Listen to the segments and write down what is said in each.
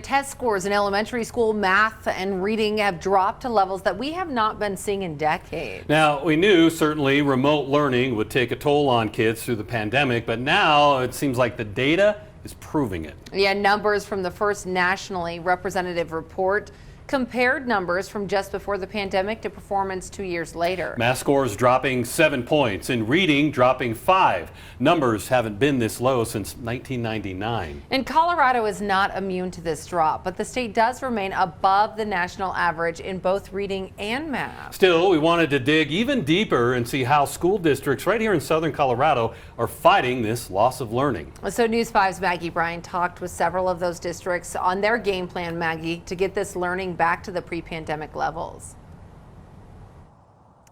test scores in elementary school math and reading have dropped to levels that we have not been seeing in decades. Now, we knew certainly remote learning would take a toll on kids through the pandemic, but now it seems like the data is proving it. Yeah, numbers from the first nationally representative report compared numbers from just before the pandemic to performance 2 years later. Math scores dropping 7 points, in reading dropping 5. Numbers haven't been this low since 1999. And Colorado is not immune to this drop, but the state does remain above the national average in both reading and math. Still, we wanted to dig even deeper and see how school districts right here in southern Colorado are fighting this loss of learning. So News 5's Maggie Bryan talked with several of those districts on their game plan, Maggie, to get this learning back to the pre-pandemic levels.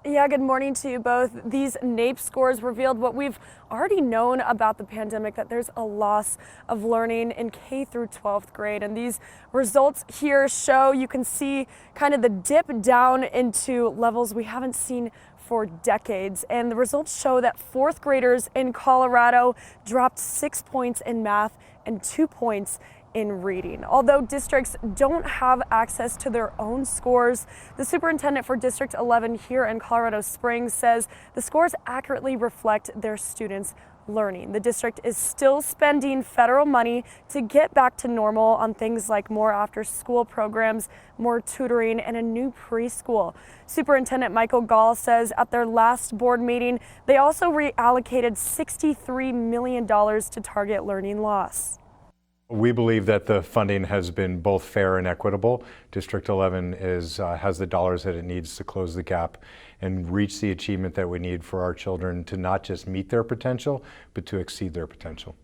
Yeah, good morning to you both. These NAEP scores revealed what we've already known about the pandemic, that there's a loss of learning in K through 12th grade. And these results here show, you can see kind of the dip down into levels we haven't seen for decades. And the results show that 4th graders in Colorado dropped 6 points in math and 2 points in reading. Although districts don't have access to their own scores, the superintendent for District 11 here in Colorado Springs says the scores accurately reflect their students' learning. The district is still spending federal money to get back to normal on things like more after-school programs, more tutoring, and a new preschool. Superintendent Michael Gall says at their last board meeting, they also reallocated $63 million to target learning loss. We believe that the funding has been both fair and equitable. District 11 has the dollars that it needs to close the gap and reach the achievement that we need for our children to not just meet their potential, but to exceed their potential.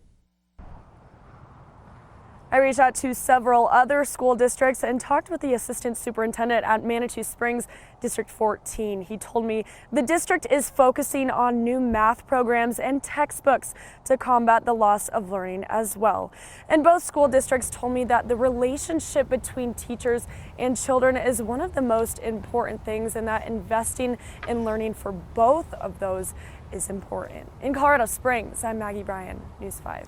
I reached out to several other school districts and talked with the assistant superintendent at Manitou Springs District 14. He told me the district is focusing on new math programs and textbooks to combat the loss of learning as well. And both school districts told me that the relationship between teachers and children is one of the most important things, and that investing in learning for both of those is important. In Colorado Springs, I'm Maggie Bryan, News 5.